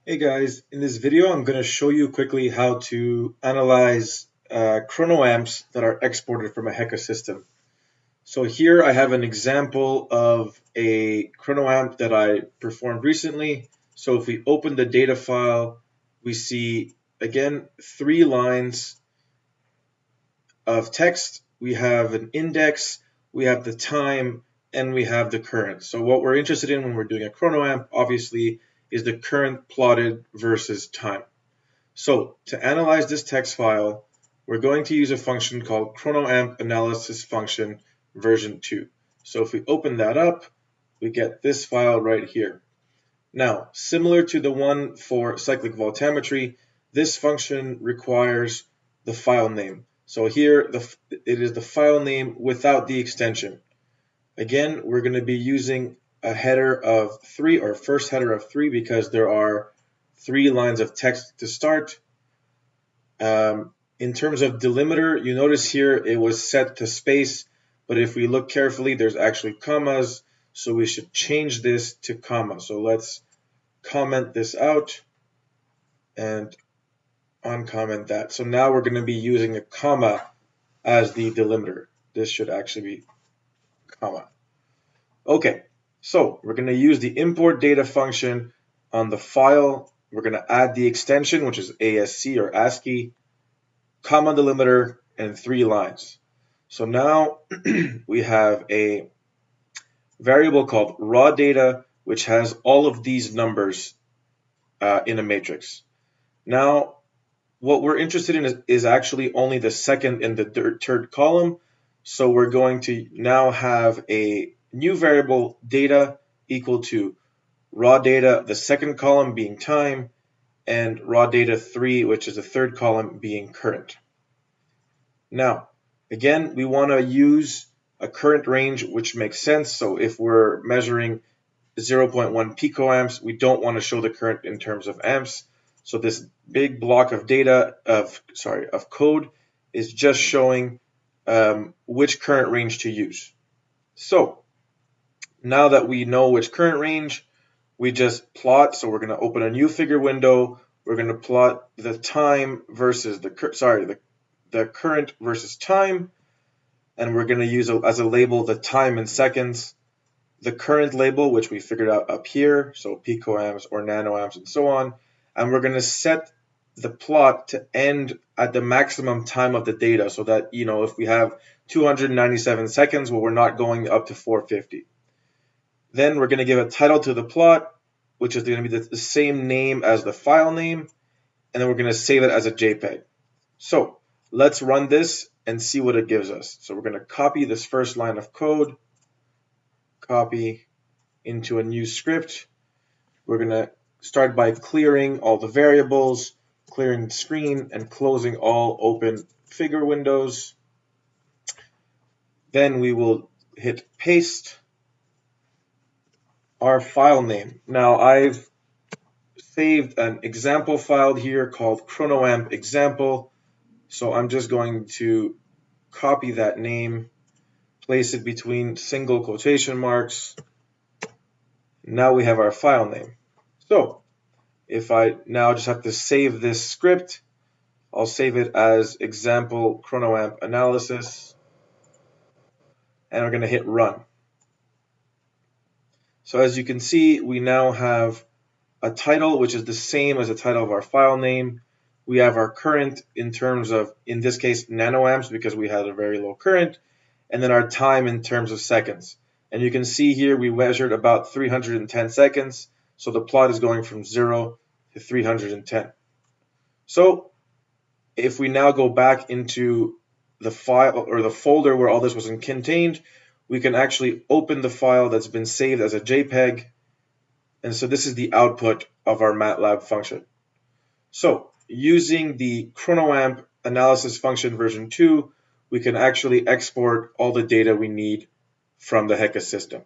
Hey guys, in this video I'm going to show you quickly how to analyze chronoamps that are exported from a Heka system. So here I have an example of a chronoamp that I performed recently. So if we open the data file, we see again 3 lines of text. We have an index, we have the time, and we have the current. So what we're interested in when we're doing a chronoamp, obviously, is the current plotted versus time. So to analyze this text file, we're going to use a function called Chronoamp function version 2. So if we open that up, we get this file right here. Now, similar to the one for cyclic voltammetry, this function requires the file name. So here it is the file name without the extension. Again, we're going to be using a header of 3 or first header of 3 because there are 3 lines of text to start. In terms of delimiter, you notice here it was set to space, but if we look carefully, there's actually commas, so we should change this to comma. So let's comment this out and uncomment that. So now we're going to be using a comma as the delimiter. This should actually be comma. Okay, so we're going to use the import data function on the file. We're going to add the extension, which is ASC or ASCII, comma delimiter, and 3 lines. So now we have a variable called raw data, which has all of these numbers in a matrix. Now, what we're interested in is actually only the second and the third column. So we're going to now have a new variable data equal to raw data, the second column being time, and raw data 3, which is the third column, being current. Now, again, we want to use a current range, which makes sense. So if we're measuring 0.1 picoamps, we don't want to show the current in terms of amps. So this big block of data of code is just showing which current range to use. So now that we know which current range, we just plot. So we're going to open a new figure window. We're going to plot the time versus the current versus time, and we're going to use as a label the time in seconds. The current label, which we figured out up here, so picoamps or nanoamps and so on, and we're going to set the plot to end at the maximum time of the data so that, if we have 297 seconds, well, we're not going up to 450. Then we're going to give a title to the plot, which is going to be the same name as the file name, and then we're going to save it as a JPEG. So let's run this and see what it gives us. So we're going to copy this first line of code, copy into a new script. We're going to start by clearing all the variables, clearing the screen, and closing all open figure windows. Then we will hit paste our file name. Now I've saved an example file here called Chronoamp example. So I'm just going to copy that name, place it between single quotation marks. Now we have our file name. So if I now just have to save this script, I'll save it as example chronoamp analysis, and we're going to hit run. So as you can see, we now have a title, which is the same as the title of our file name. We have our current in terms of, in this case, nanoamps, because we had a very low current, and then our time in terms of seconds. And you can see here we measured about 310 seconds, so the plot is going from 0 to 310. So if we now go back into the file or the folder where all this was contained, we can actually open the file that's been saved as a JPEG. And so this is the output of our MATLAB function. So using the Chronoamp analysis function version 2, we can actually export all the data we need from the Heka system.